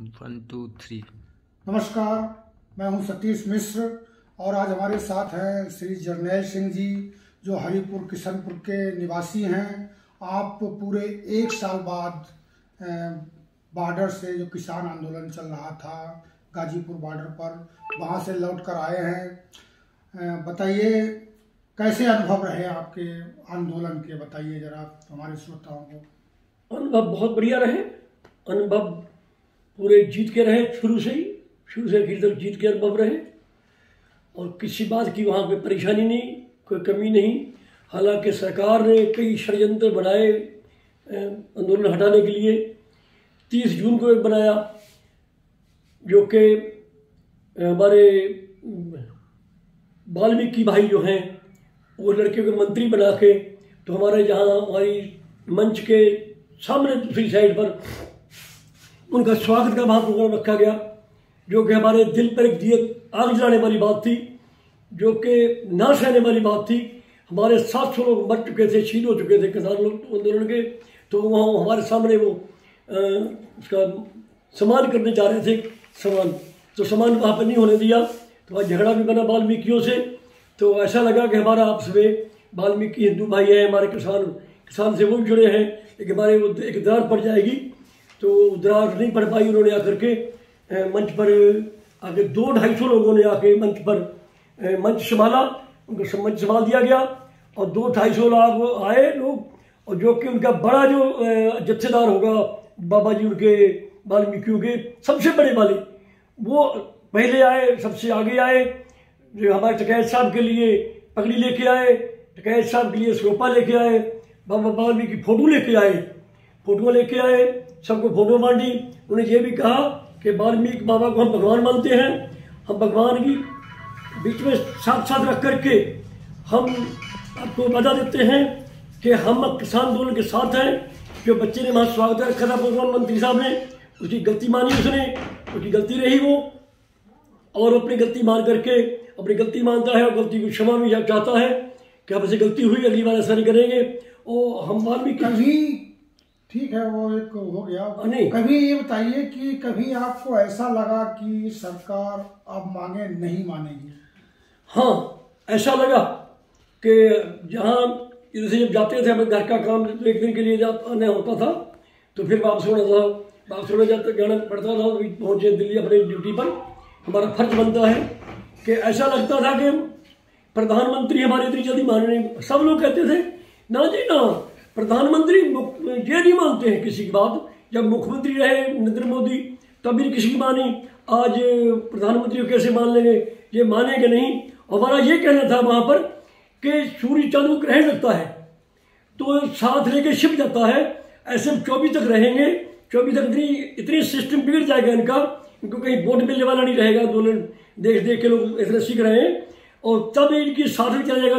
1 2 3। नमस्कार, मैं हूं सतीश मिश्र और आज हमारे साथ हैं श्री जरनैल सिंह जी, जो हरिपुर किशनपुर के निवासी हैं। आप पूरे 1 साल बाद बॉर्डर से जो किसान आंदोलन चल रहा था गाजीपुर बॉर्डर पर, वहां से लौट कर आए हैं। बताइए कैसे अनुभव रहे आपके आंदोलन के, बताइए जरा हमारे श्रोताओं को। अनुभव बहुत बढ़िया रहे। अनुभव पूरे जीत के रहे, शुरू से आखिर तक जीत के अनुभव रहे और किसी बात की वहाँ कोई परेशानी नहीं, कोई कमी नहीं। हालांकि सरकार ने कई षड्यंत्र बनाए आंदोलन हटाने के लिए। 30 जून को एक बनाया जो कि हमारे वाल्मीकि भाई जो हैं वो लड़के को मंत्री बना के, तो हमारे जहाँ हमारी मंच के सामने दूसरी साइड पर उनका स्वागत का वहाँ प्रोग्राम रखा गया, जो कि हमारे दिल पर एक दिए आग जलाने वाली बात थी, जो कि ना सहने वाली बात थी। हमारे 700 लोग मर चुके थे, शहीद हो चुके थे किसान लोग आंदोलन के, तो वहाँ हमारे सामने वो उसका सम्मान करने जा रहे थे। तो सम्मान वहाँ पर नहीं होने दिया, तो वहाँ झगड़ा भी बना वाल्मीकियों से। तो ऐसा लगा कि हमारा आपस में वाल्मीकि हिंदू भाई हैं, हमारे किसान से वो भी जुड़े हैं, लेकिन हमारे वो एक दरार पड़ जाएगी, तो दरार नहीं पड़ पाई। उन्होंने आकर के मंच पर आगे 200-250 लोगों ने आके मंच पर मंच संभाला, उनको मंच संभाल दिया गया और 200-250 लोग आए लोग, और जो कि उनका बड़ा जो जत्थेदार होगा बाबा जी उनके वाल्मीकियों के सबसे बड़े वाले, वो पहले आए, सबसे आगे आए। जो हमारे टकैत साहब के लिए पगड़ी लेके आए, टकैत साहब के लिए सोपा लेके आए, बाबा वाल्मीकि फोटो लेके आए, फोटो लेके आए, सबको फोटो बांटी। उन्होंने ये भी कहा कि वाल्मीकि बाबा को हम भगवान मानते हैं, हम भगवान की बीच में साथ साथ रख करके हम आपको बता देते हैं कि हम किसान आंदोलन के साथ हैं। जो बच्चे ने वहाँ स्वागत रखा था प्रधानमंत्री साहब ने, उसकी गलती मानी उसने, उसकी गलती रही वो, और अपनी गलती मान करके अपनी गलती मानता है और गलती को क्षमा भी चाहता है कि हमसे गलती हुई, अगली बार ऐसा नहीं करेंगे। और हम वाल्मीकि कभी ठीक है, वो एक हो गया। नहीं, कभी ये बताइए कि कभी आपको ऐसा लगा कि सरकार अब मांगे नहीं मानेगी? हाँ, ऐसा लगा कि जहाँ जैसे जब जाते थे हमें घर का काम, तो एक दिन के लिए आना होता था, तो फिर वापस होना जाना पड़ता था। पहुँचे दिल्ली अपनी ड्यूटी पर, हमारा फर्ज बनता है कि ऐसा लगता था कि प्रधानमंत्री हमारे इतनी जल्दी मानने। सब लोग कहते थे ना जी ना, प्रधानमंत्री ये नहीं मानते हैं किसी की बात। जब मुख्यमंत्री रहे नरेंद्र मोदी तब भी किसी की मानी, आज प्रधानमंत्री को कैसे मान लेंगे, ये मानेंगे नहीं। हमारा ये कहना था वहाँ पर कि सूर्य चांद को ग्रहण लगता है तो साथ लेके छिप जाता है, ऐसे 24 तक रहेंगे। 24 तक इतनी सिस्टम बिगड़ जाएगा इनका, इनको कहीं वोट मिलने वाला नहीं रहेगा। आंदोलन देख देख के लोग इतना सीख रहे हैं, और तब इनकी साथ में चला जाएगा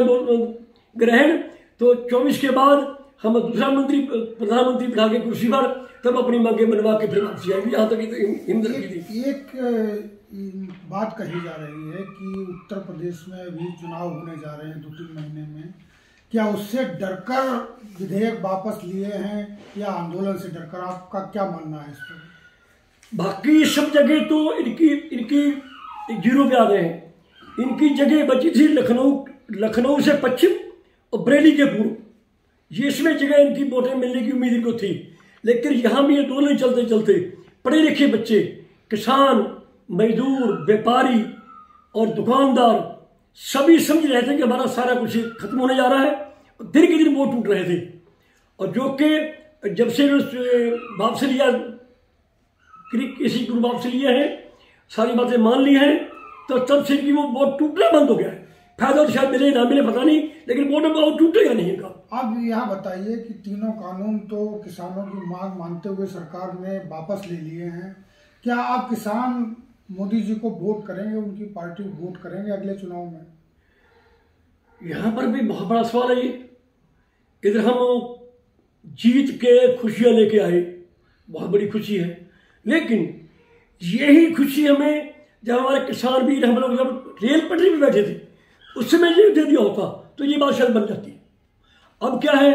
ग्रहण। तो 24 के बाद हम दूसरा प्रधानमंत्री बिठा के कुर्सी पर, तब अपनी मांगे मनवा के फिर वापसी आएगी। यहाँ तक हिम्मत की थी। एक बात कही जा रही है कि उत्तर प्रदेश में भी चुनाव होने जा रहे हैं 2-3 महीने में, क्या उससे डरकर विधेयक वापस लिए हैं या आंदोलन से डरकर? आपका क्या मानना है इस पर? बाकी सब जगह तो इनकी जीरो पे आ गए हैं। इनकी जगह बची थी लखनऊ से पश्चिम और बरेली के पूर्व, ये इसमें जगह इनकी वोटें मिलने की उम्मीद इनको थी। लेकिन यहाँ भी आंदोलन चलते चलते पढ़े लिखे बच्चे, किसान, मजदूर, व्यापारी और दुकानदार सभी समझ रहे थे कि हमारा सारा कुछ खत्म होने जा रहा है। दिन के दिन वोट टूट रहे थे, और जो कि जब से वापस लिया, किसी को वापस लिए हैं, सारी बातें मान ली हैं, तो तब से इनकी वो वोट टूटना बंद हो गया है। फायदा तो शायद मिले ना मिले पता नहीं, लेकिन वोट टूटेगा नहीं इनका। अब यह बताइए कि तीनों कानून तो किसानों की मांग मानते हुए सरकार ने वापस ले लिए हैं। क्या आप किसान मोदी जी को वोट करेंगे, उनकी पार्टी को वोट करेंगे अगले चुनाव में? यहाँ पर भी बहुत बड़ा सवाल है ये। इधर हम जीत के खुशियाँ लेके आए, बहुत बड़ी खुशी है, लेकिन यही खुशी हमें जब हमारे किसान भी, हम लोग जब रेल पटरी पर बैठे थे उस समय ये दे दिया होता तो ये बात शायद बन जाती। अब क्या है,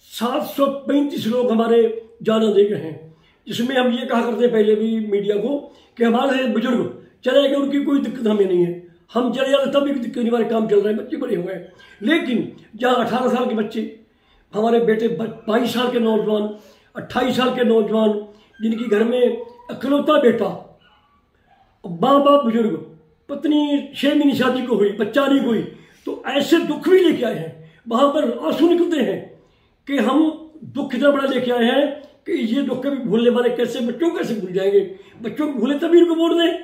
735 लोग हमारे जान दे गए हैं, जिसमें हम ये कहा करते पहले भी मीडिया को कि हमारे बुजुर्ग चले गए, उनकी कोई दिक्कत हमें नहीं है, हम चले जाते तब भी दिक्कत नहीं, हमारे काम चल रहे हैं, बच्चे बड़े हो गए। लेकिन जहाँ 18 साल के बच्चे, हमारे बेटे 22 साल के नौजवान, 28 साल के नौजवान, जिनकी घर में इकलौता बेटा, माँ बाप बुजुर्ग, पत्नी 6 महीने शादी को हुई, बच्चा नहीं हुई, तो ऐसे दुख भी लेके आए हैं, वहाँ पर आंसू निकलते हैं कि हम दुख इतना बड़ा लेके आए हैं कि ये दुख कभी भूलने वाले कैसे, बच्चों को कैसे भूल जाएंगे, बच्चों को भूले तभी उनको वोट दें,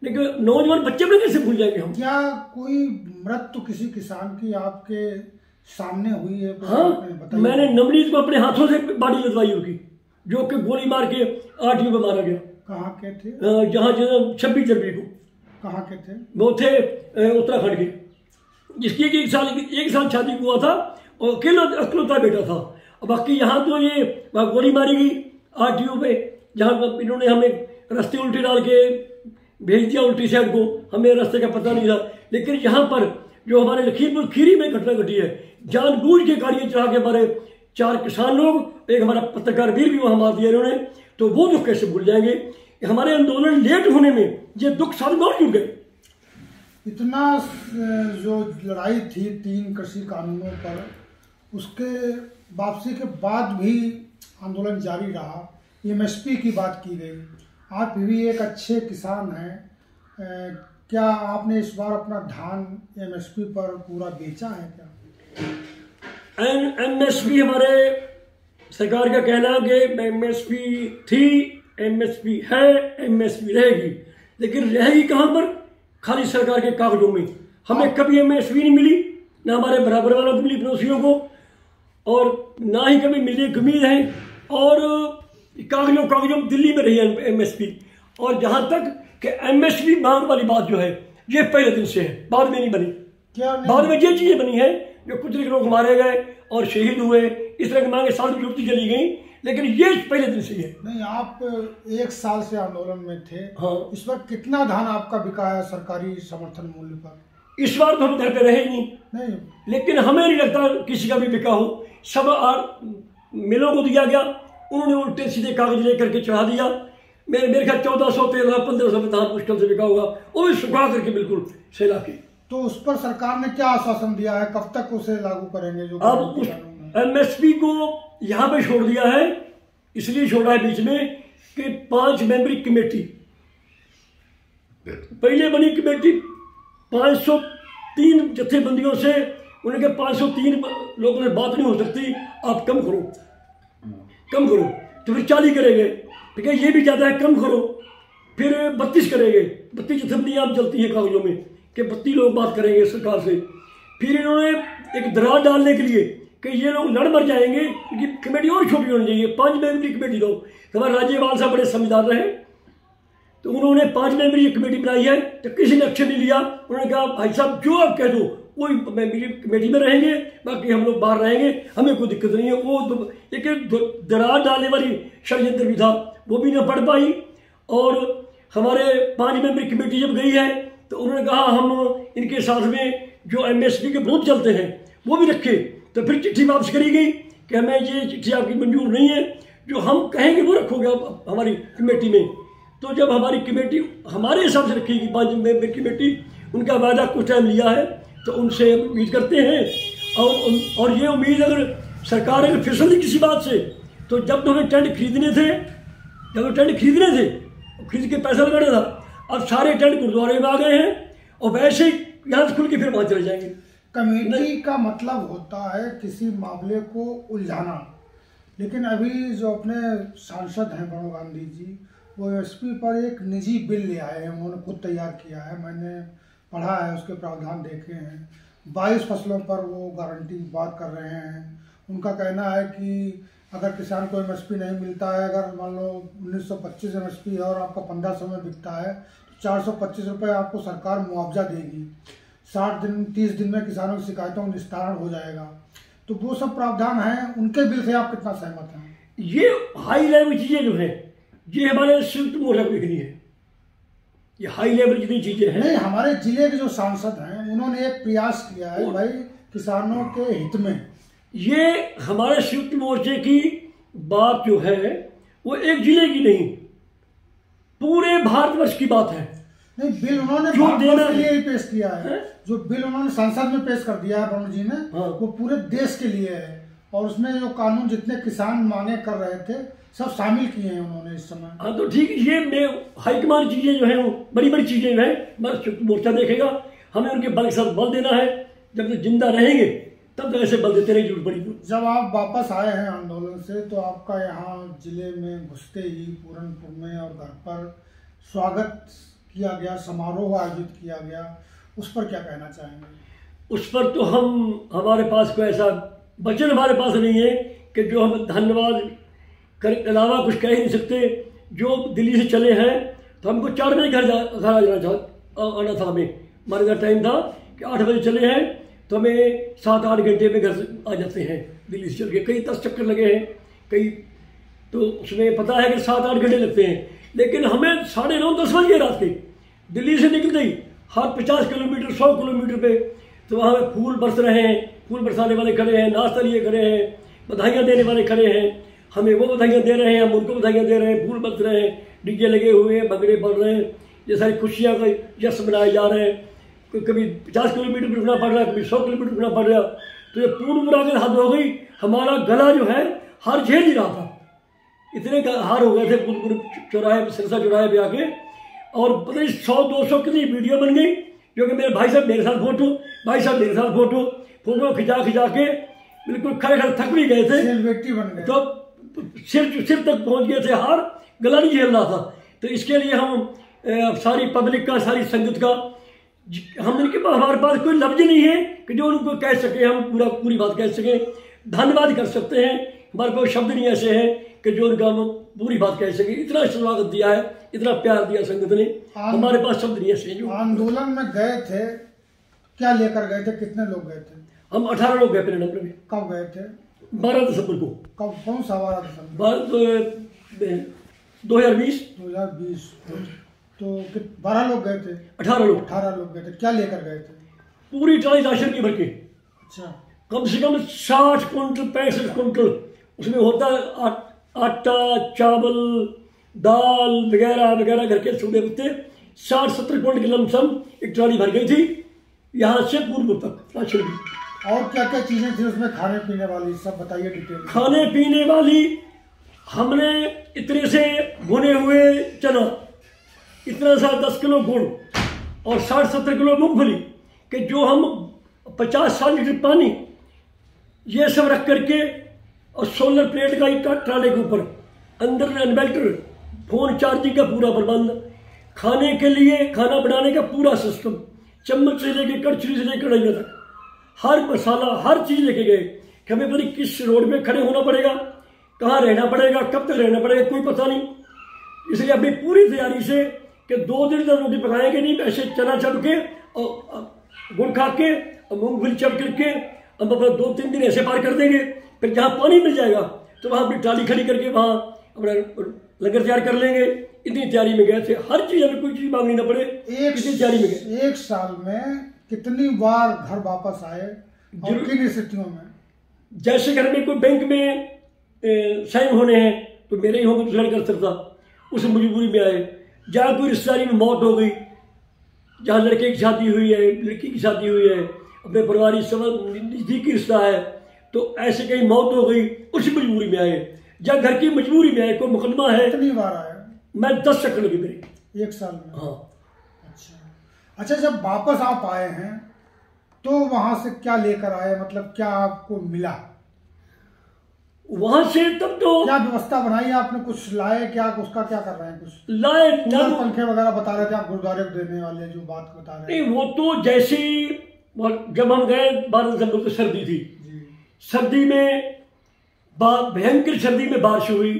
लेकिन नौजवान बच्चे में कैसे भूल जाएंगे हम। क्या कोई मृत्यु किसी किसान की आपके सामने हुई है? हाँ, मैंने नवनीत को अपने हाथों से बाड़ी लदवाई उनकी, जो कि गोली मार के आरटीओ में मारा गया। कहाँ के थे? जहाँ 26 जनवरी को। कहाँ के थे? वो थे उत्तराखंड के, जिसकी एक साल शादी हुआ था और अकेलौता बेटा था। और बाकी यहाँ तो ये गोली मारी गई आरटीओ पे, जहाँ इन्होंने हमें रास्ते उल्टे डाल के भेज दिया उल्टी साइड को, हमें रास्ते का पता नहीं था। लेकिन यहाँ पर जो हमारे लखीमपुर खीरी में घटना घटी है, जानबूझ के गाड़ियाँ चढ़ा के हमारे 4 किसान लोग, एक हमारा पत्रकार वीर भी वहाँ मार दिया इन्होंने, तो वो दुख कैसे भूल जाएंगे। हमारे आंदोलन लेट होने में ये दुख साथ और जुड़ गए। इतना जो लड़ाई थी 3 कृषि कानूनों पर, उसके वापसी के बाद भी आंदोलन जारी रहा, एमएसपी की बात की गई। आप भी एक अच्छे किसान हैं, क्या आपने इस बार अपना धान एमएसपी पर पूरा बेचा है क्या? एमएसपी हमारे सरकार का कहना है कि एमएसपी थी, एमएसपी है, एमएसपी रहेगी, लेकिन रहेगी कहाँ पर? खाली सरकार के कागजों में। हमें कभी एमएसपी नहीं मिली, ना हमारे बराबर वाला मिली पड़ोसियों को, और ना ही कभी मिलने की उम्मीद है। और कागजों दिल्ली में रही है एमएसपी। और जहाँ तक कि एमएसपी मांग वाली बात जो है, ये पहले दिन से है, बाद में नहीं बनी। क्या नहीं? बाद में ये चीजें बनी है जो कुछ लोग मारे गए और शहीद हुए, इस तरह की मांगे साल की जुड़ती चली गई, लेकिन ये पहले दिन से ही है। नहीं, आप 1 साल से आंदोलन में थे। हाँ। इस बार कितना धान आपका बिका है सरकारी समर्थन मूल्य पर? इस बार तो हम घर पे रहे ही नहीं, लेकिन हमें नहीं लगता किसी का भी बिका हो। सब मिलों को दिया गया, उन्होंने उल्टे सीधे कागज लेकर के चढ़ा दिया। मेरे ख्याल 1400, 1300, 1500 में धान मुश्किल से बिका होगा, वो भी सुखा करके बिल्कुल सेला के। तो उस पर सरकार ने क्या आश्वासन दिया है, कब तक उसे लागू करेंगे? जो अब उस एमएसपी को यहाँ पे छोड़ दिया है, इसलिए छोड़ा है बीच में कि 5 मेंबरी कमेटी, पहले बनी कमेटी 503 जत्थेबंदियों से, उनके 503 लोगों से बात नहीं हो सकती, आप कम करो, तो फिर 40 करेंगे, ठीक है, ये भी ज़्यादा है, कम करो, फिर 32 करेंगे, 32 जत्थेबंदियाँ आप चलती हैं कागजों में कि 32 लोग बात करेंगे सरकार से। फिर इन्होंने एक दरार डालने के लिए कि ये लोग लड़ मर जाएंगे, क्योंकि कमेटी और छोटी होनी चाहिए, 5 मेंबरी कमेटी दो। हमारे राज्यपाल साहब बड़े समझदार रहे, तो उन्होंने 5 मेंबरी कमेटी बनाई है, तो किसी ने एक्शन नहीं लिया। उन्होंने कहा भाई साहब जो आप कह दो वही मेंबरी कमेटी में रहेंगे, बाकी हम लोग बाहर रहेंगे, हमें कोई दिक्कत नहीं है। वो एक दरार डालने वाली षड्यंत्र भी था, वो भी ना पढ़ पाई। और हमारे 5 मेंबरी कमेटी जब गई है तो उन्होंने कहा हम इनके साथ में जो एमएसपी के विरोध चलते हैं वो भी रखे। तो फिर चिट्ठी वापस करी गई कि हमें ये चिट्ठी आपकी मंजूर नहीं है, जो हम कहेंगे वो रखोगे आप हमारी कमेटी में। तो जब हमारी कमेटी हमारे हिसाब से रखेगी 5 मेंबर कमेटी, उनका वादा कुछ टाइम लिया है, तो उनसे उम्मीद करते हैं। और ये उम्मीद अगर सरकार अगर फिसल दी किसी बात से, तो जब तो हमें टेंट खरीदने थे, खरीद के पैसा लगाना था, अब सारे टेंट गुरुद्वारे में आ गए हैं और वैसे ही यहाँ से खुल के फिर वहाँ चले जाएंगे। कमेटी का मतलब होता है किसी मामले को उलझाना, लेकिन अभी जो अपने सांसद हैं प्रणव गांधी जी, वो एमएसपी पर एक निजी बिल ले आए हैं, उन्होंने खुद तैयार किया है, मैंने पढ़ा है, उसके प्रावधान देखे हैं। 22 फसलों पर वो गारंटी की बात कर रहे हैं। उनका कहना है कि अगर किसान को एमएसपी नहीं मिलता है, अगर मान लो 1925 एमएसपी है और आपका 1500 में बिकता है, तो 425 रुपये आपको सरकार मुआवजा देगी। 30 दिन में किसानों की शिकायतों का निस्तारण हो जाएगा। तो वो सब प्रावधान हैं, उनके बिल से आप कितना सहमत हैं? ये हाई लेवल चीजें जो है, ये हमारे संयुक्त मोर्चा को लिखनी है, ये हाई लेवल जितनी चीजें हैं। नहीं, हमारे जिले के जो सांसद हैं उन्होंने एक प्रयास किया है भाई किसानों के हित में। ये हमारे संयुक्त मोर्चे की बात जो है वो एक जिले की नहीं, पूरे भारतवर्ष की बात है। नहीं, बिल उन्होंने जो भारत देना के लिए ही पेश किया है। जो बिल उन्होंने संसद में पेश कर दिया है वरुण जी ने, हाँ। वो पूरे देश के लिए है। और उसमें जो कानून जितने किसान मांगे कर रहे थे सब शामिल किए हैं उन्होंने इस समय। हाँ तो ठीक है, ये मैं हाईकमान चीजें जो है वो बड़ी बड़ी चीजें जो है बस मोर्चा देखेगा, हमें उनके बल के साथ बल देना है। जब तक जिंदा रहेंगे तब तक ऐसे बल देते नहीं जरूरत पड़ी। जब आप वापस आए हैं आंदोलन से तो आपका यहाँ जिले में घुसते ही पूरनपुर में और घर पर स्वागत किया गया, समारोह आयोजित किया गया, उस पर क्या कहना चाहेंगे? उस पर तो हमारे पास कोई ऐसा वचन हमारे पास नहीं है कि जो हम धन्यवाद कर अलावा कुछ कह ही नहीं सकते। जो दिल्ली से चले हैं तो हमको 4 बजे घर आ जाना आना था। हमारे घर टाइम था कि 8 बजे चले हैं तो हमें 7-8 घंटे में घर से आ जाते हैं दिल्ली से चल के। कई 10 चक्कर लगे हैं, कई तो उसमें पता है कि 7-8 घंटे लगते हैं, लेकिन हमें 9:30-10 बज गए रात के दिल्ली से निकलते ही। हर 50 किलोमीटर 100 किलोमीटर पे तो वहाँ फूल बरस रहे हैं, फूल बरसाने वाले खड़े हैं, नाश्ता लिए खड़े हैं, बधाइयाँ देने वाले खड़े हैं। हमें वो बधाइयाँ दे रहे हैं, हम उनको बधाइयाँ दे रहे हैं, फूल बरस रहे हैं, डीजे लगे हुए हैं, भंगड़े पड़ रहे हैं, ये सारी खुशियाँ का जश्न मनाए जा रहे हैं। कभी 50 किलोमीटर रुकना पड़ रहा है, कभी 100 किलोमीटर रुकना पड़ रहा। तो ये पूर्ण मुराद हद हो गई। हमारा गला जो है हार झेल नहीं रहा था, इतने हार हो गए थे पूरे चौराहे सिरसा चौराहे पे आके। और पता नहीं 100-200 कितनी वीडियो बन गई, जो कि मेरे भाई साहब मेरे साथ फोटो, भाई साहब मेरे साथ फोटो खिंचा के बिल्कुल खड़े थक भी गए थे। सेलिब्रिटी बन गए। तो सिर तक पहुंच गए थे, हार गला नहीं झेल रहा था। तो इसके लिए हम सारी पब्लिक का, सारी संगत का, हम इनके पास, हमारे पास कोई लफ्ज नहीं है कि जो उनको कह सके, हम पूरी बात कह सके। धन्यवाद कर सकते हैं, हमारे पास शब्द नहीं ऐसे हैं कि जो उनका हम पूरी बात कह सके। इतना स्वागत दिया है, इतना प्यार दिया संगत ने, हमारे पास शब्द नहीं ऐसे हैं। आंदोलन में गए थे, क्या लेकर गए थे, कितने लोग गए थे? हम 18 लोग गए पहले नंबर में। कब गए थे? 12 दिसंबर को। कब, कौन सा 12 दिसंबर? 2020। तो 12 लोग गए थे? 18 लोग गए थे। क्या लेकर गए थे? पूरी ट्राली राशन की भर के। अच्छा। कम से कम 60 कुंटल 65 कुंटल उसमें होता है आटा, चावल, दाल वगैरह वगैरह घर के सूखे होते। 60-70 कुंटल की लमसम एक ट्राली भर गई थी यहाँ से पूर्व तक राशन की। और क्या क्या चीजें थी उसमें खाने पीने वाली, सब बताइए डिटेल। खाने पीने वाली हमने इतने से भुने हुए चना, इतना सा 10 किलो गुड़ और 60-70 किलो मूंगफली कि जो हम 50-60 लीटर पानी ये सब रख करके और सोलर प्लेट का एक ट्राले के ऊपर अंदर इन्वर्टर, फोन चार्जिंग का पूरा प्रबंध, खाने के लिए खाना बनाने का पूरा सिस्टम, चम्मच से लेके कड़छी से लेकर कढ़ाइयों तक हर मसाला हर चीज़ लेके गए कि हमें पता नहीं किस रोड में खड़े होना पड़ेगा, कहाँ रहना पड़ेगा, कब तक रहना पड़ेगा, कोई पता नहीं। इसलिए अपनी पूरी तैयारी से कि 2 दिन तक रोटी पकाएंगे नहीं, ऐसे चना चब के और गुड़ खा के और मूंगफली चब करके हम अपना 2-3 दिन ऐसे पार कर देंगे। फिर जहाँ पानी मिल जाएगा तो वहाँ अपनी ट्राली खड़ी करके वहाँ अपना लंगर तैयार कर लेंगे। इतनी तैयारी में गए थे, हर चीज़ हमें कोई चीज़ मांगनी ना पड़े, इतनी तैयारी में गए। 1 साल में कितनी बार घर वापस आए और किन स्थितियों में? जैसे घर में कोई बैंक में साइन होने हैं तो मेरे ही होंगे, दूसरा नहीं कर सकता, उस मजबूरी में आए। जहाँ कोई रिश्तेदारी में मौत हो गई, जहाँ लड़के की शादी हुई है, लड़की की शादी हुई है, अपने पारिवारिक नज़दीकी रिश्ता है, तो ऐसे कहीं मौत हो गई, उसी मजबूरी में आए। जहाँ घर की मजबूरी में आए, कोई मुकदमा है। कितनी बार आए? मैं 10 चक्कर लगी मेरे 1 साल में। हाँ। अच्छा, जब वापस आप आए हैं तो वहां से क्या लेकर आए, मतलब क्या आपको मिला वहां से? तब तो क्या व्यवस्था बनाई आपने, कुछ लाए क्या, उसका क्या कर रहे हैं? कुछ लाए, पंखे वगैरह बता रहे थे आप, गुरुद्वारे को देने वाले जो बात बता रहे नहीं, वो तो जैसे जब हम गए 12 दिसंबर को सर्दी थी, सर्दी में भयंकर सर्दी में बारिश हुई,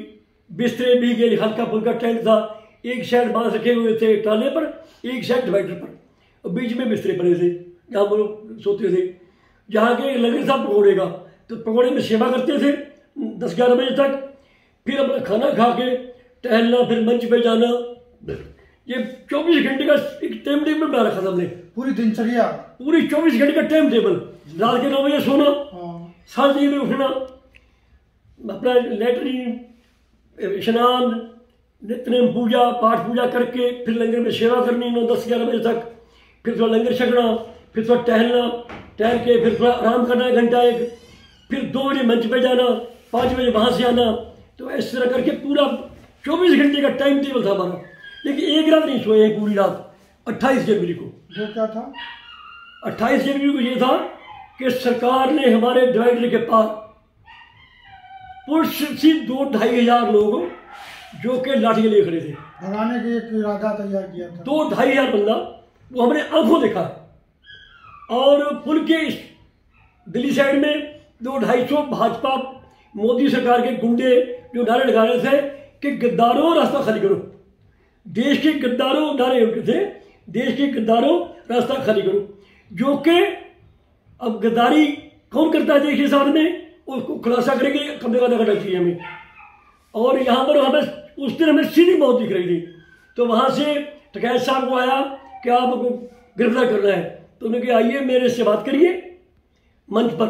बिस्तरे भीगे, हल्का फुल्का टेंट था, एक साइड बांस रखे हुए थे ट्राले पर, एक साइड डिवाइडर पर, और बीच में बिस्तरे पड़े थे जहाँ हम लोग सोते थे। जहाँ के लगे था पकौड़े का, तो पकौड़े में सेवा करते थे 10-11 बजे तक, फिर अपना खाना खा के टहलना, फिर मंच पे जाना। ये 24 घंटे का एक टाइम टेबल बना रखा था हमने, पूरी दिनचर्या, पूरी 24 घंटे का टाइम टेबल। रात के 9 बजे सोना, 7 बजे में उठना, अपना लेटरिन स्नान, नित्यनेम, पूजा पाठ पूजा करके फिर लंगर में सेवा करनी 9-10-11 बजे तक, फिर थोड़ा लंगर छकना, फिर थोड़ा टहलना, टहल के फिर थोड़ा आराम करना 1 घंटा एक, फिर 2 बजे मंच पे जाना, 5 बजे वहाँ से आना। तो इस तरह करके पूरा 24 घंटे का टाइम टेबल था हमारा। लेकिन एक रात नहीं सोए पूरी रात। 28 जनवरी को जो क्या था, 28 जनवरी को ये था कि सरकार ने हमारे डिवाइडर के पार पुलिस से 2-2.5 हजार लोग जो कि लाठी लिए खड़े थे, भगाने के एक इरादा तैयार किया था। 2-2.5 हजार बंदा, वो हमने आंखों देखा है। और पुल के इस दिल्ली साइड में 200-250 भाजपा मोदी सरकार के गुंडे जो नारे लगा रहे थे कि गद्दारों रास्ता खाली करो, देश के गद्दारों नारे उनके थे, देश के गद्दारों रास्ता खाली करो। जो कि अब गद्दारी कौन करता है देश के साथ में, उसको खुलासा करेंगे, कमरे का करना चाहिए हमें। और यहाँ पर हमें उस दिन हमें सीधी मौत दिख रही थी। तो वहाँ से टकैत साहब को आया कि आपको गिरफ्तार करना है, तो उन्होंने कहा आइए मेरे से बात करिए मंच पर,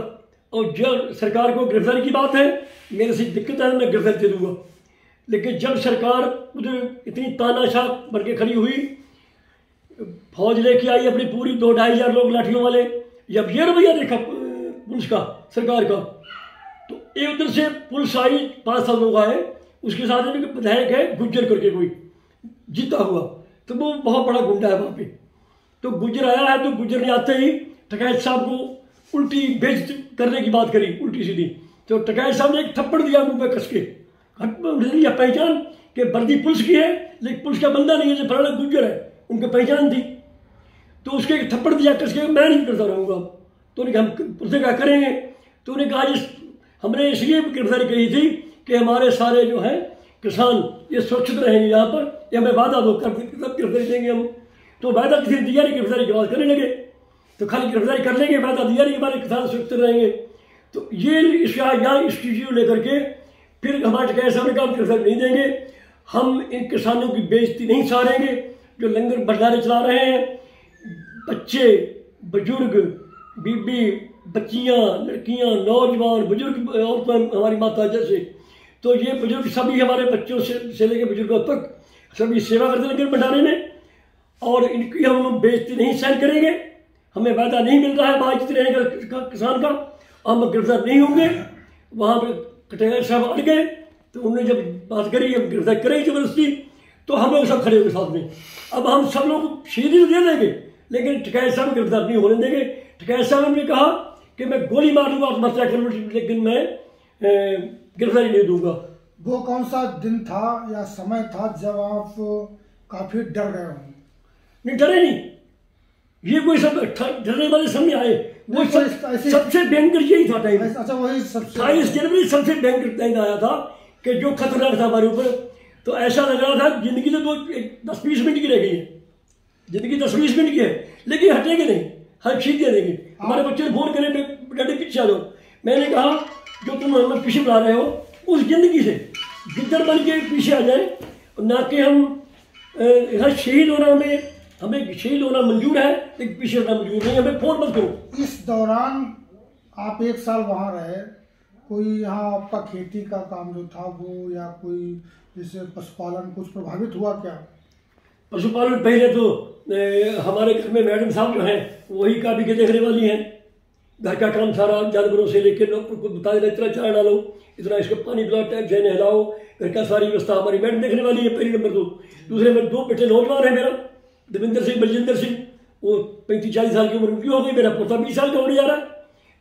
और जब सरकार को गिरफ्तारी की बात है, मेरे से दिक्कत है, मैं गिरफ्तार दे दूंगा। लेकिन जब सरकार उधर इतनी तानाशाह बन के खड़ी हुई, फौज लेके आई अपनी पूरी 2-2.5 हजार लोग लाठियों वाले, जब ये रवैया देखा पुलिस का, सरकार का, तो एक उधर से पुलिस आई, 5-7 लोग आए, उसके साथ एक विधायक है गुज्जर करके कोई जीता हुआ, तो वो बहुत बड़ा गुंडा है वहाँ पे। तो गुज्जर आया है, तो गुज्जर ने आते ही टकैत साहब को उल्टी बेइज्जती करने की बात करी, उल्टी सीधी। तो टकैत साहब ने एक थप्पड़ दिया मुंह पे कस के, यह पहचान कि वर्दी पुलिस की है लेकिन पुलिस का बंदा नहीं है, जो फलाना गुज्जर है, उनकी पहचान थी। तो उसके एक थप्पड़ दिया कस के, मैं नहीं करता रहूँगा। तो उन्हें हम पुलिस क्या करेंगे, तो उन्हें कहा हमने इसलिए गिरफ्तारी कही थी कि हमारे सारे जो हैं किसान ये सुरक्षित रहेंगे यहाँ पर, ये हमें वादा दो, कर गिरफ्तारी देंगे हम। तो वादा किसी ने दिया नहीं, गिरफ्तारी की बात करने लगे। तो खाली गिरफ्तारी कर लेंगे, वादा दिया नहीं हमारे किसान सुरक्षित रहेंगे। तो ये इस चीज़ को लेकर के फिर हमारे टकैत साहब ने कहा गिरफ्तारी नहीं देंगे, हम इन किसानों की बेइज्जती नहीं सहारेंगे जो लंगर भंडारे चला रहे हैं। बच्चे, बुजुर्ग, बीबी, बच्चियाँ, लड़कियाँ, नौजवान, बुजुर्ग, औरतें, हमारी माता जैसे, तो ये बुजुर्ग सभी हमारे बच्चों से लेकर बुजुर्गों तक सभी सेवा करते लंगर भंडारे में, और इनकी हम बेइज्जती नहीं सहन करेंगे। हमें वादा नहीं मिल रहा है बातचीत रहेगा किसान का, हम गिरफ्तार नहीं होंगे। वहाँ पर टकैत साहब अड़ गए, तो उन्होंने जब बात करी हम गिरफ्तार करें जबरदस्ती, तो हम लोग सब खड़े हुए साथ में। अब हम सब लोग शहीदी दे देंगे, लेकिन टकैत साहब गिरफ्तार नहीं होने देंगे। टकैत साहब ने कहा कि मैं गोली मार दूंगा आत्महत्या कर लूँ, लेकिन मैं गिरफ्तारी नहीं दूंगा। वो कौन सा दिन था या समय था जब आप काफी डर गए होंगे? नहीं, डरे नहीं, ये कोई सब डरने वाले समय आए, वो सबसे भयंकर यही था टाइम। अच्छा, वही 28 जनवरी सबसे भयंकर टाइम आया था कि जो खतरनाक था हमारे ऊपर। तो ऐसा लग रहा था जिंदगी तो 10-20 मिनट की रह गई है, जिंदगी 10-20 मिनट की है, लेकिन हटेंगे नहीं, हर चीज दे देंगे। हमारे बच्चे ने फोन करे डैडी पीछे आ जाओ, मैंने कहा जो तुम हमें पीछे बुला रहे हो उस जिंदगी से गिद्दड़ बन के पीछे आ जाए, ना कि हम हर शहीद होना, हमें शहीद होना मंजूर है लेकिन पीछे होना मंजूर नहीं, हमें फोन मत करो। इस दौरान आप 1 साल वहाँ रहे, कोई यहाँ आपका खेती का काम जो था वो, या कोई जैसे पशुपालन कुछ प्रभावित हुआ क्या? पशुपालन पहले तो हमारे घर में मैडम साहब जो हैं वही काफी के देखने वाली हैं, घर का काम सारा जानवरों से लेकर लोग को बता देना, इतना चारा डालो, इतना इसको पानी पिलाओ, टाइम से नहलाओ, घर का सारी व्यवस्था हमारी मैडम देखने वाली है, पहली नंबर। 2 दूसरे में 2 बेटे नौजवान है, मेरा देवेंद्र सिंह, बलजिंदर सिंह, वो 35-40 साल की उम्र उनकी हो गई, मेरा पोता 20 साल का होने जा रहा है।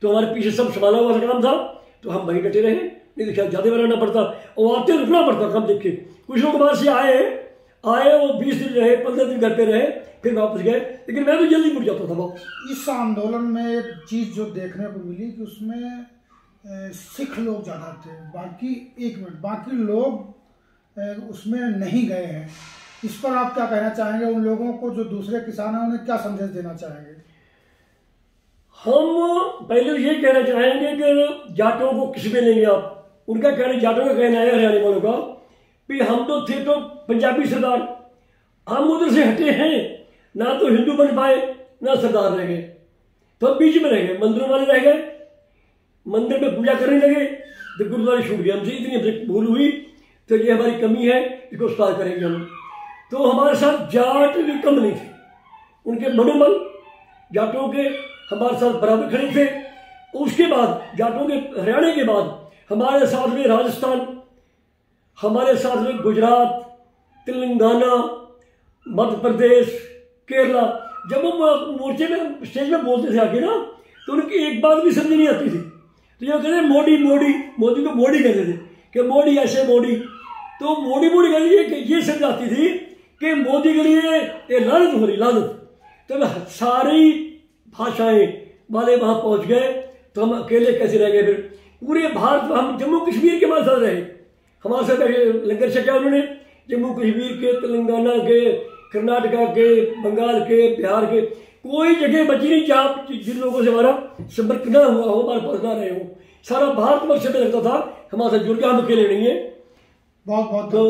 तो हमारे पीछे सब संभाला हुआ काम था, तो हम वहीं डटे रहे, नहीं देखा ज़्यादा रहना पड़ता और आते रुकना पड़ता काम देख के। कुछ लोग बाहर से आए वो 20 दिन रहे, 15 दिन घर पे रहे, फिर वापस गए, लेकिन मैं तो जल्दी मुड़ जाता था वापस। इस आंदोलन में एक चीज़ जो देखने को मिली कि उसमें सिख लोग ज़्यादा थे, बाकी लोग उसमें नहीं गए हैं। इस पर आप क्या कहना चाहेंगे? उन लोगों को जो दूसरे किसान हैं उन्हें क्या संदेश देना चाहेंगे? हम पहले ये कहना चाहेंगे कि जाटों को किस में लेंगे आप, उनका कहना, जाटों का कहना है हरियाणा वालों का कि हम तो थे तो पंजाबी सरदार, हम उधर से हटे हैं, ना तो हिंदू बन पाए ना सरदार रह गए, तो बीच में रह गए, मंदिरों वाले रह गए, मंदिर में पूजा करने लगे तो गुरुद्वारे छूट गए हमसे, इतनी हमसे भूल हुई। तो ये हमारी कमी है, इसको सुधार करेंगे हम। तो हमारे साथ जाट भी कम नहीं थे, उनके मनोबल जाटों के हमारे साथ बराबर खड़े थे। उसके बाद जाटों के हरियाणा के बाद हमारे साथ में राजस्थान, हमारे साथ में गुजरात, तेलंगाना, मध्य प्रदेश, केरला। जब वो मोर्चे में स्टेज में बोलते थे आके ना, तो उनकी एक बात भी समझ नहीं आती थी। तो ये कहते मोदी मोदी, मोदी को मोदी कहते थे कि मोदी ऐसे मोदी। तो मोदी मोदी कहते ये समझ आती थी कि मोदी के लिए ये लानत हो रही, लानत। तो सारी भाषाएं वाले वहाँ पहुँच गए, तो हम अकेले कैसे रह गए फिर? पूरे भारत में हम जम्मू कश्मीर के हमारे साथ रहे, हमारे साथ लंगर छका उन्होंने। जम्मू कश्मीर के, तेलंगाना के, कर्नाटका के, बंगाल के, बिहार के, कोई जगह बची नहीं जहाँ जिन लोगों से हमारा संपर्क ना हुआ हो, हमारे पास ना रहे हो। सारा भारत वर्ष में लगता था हमारे साथ जुड़ के, हम अकेले नहीं है। बहुत बहुत तो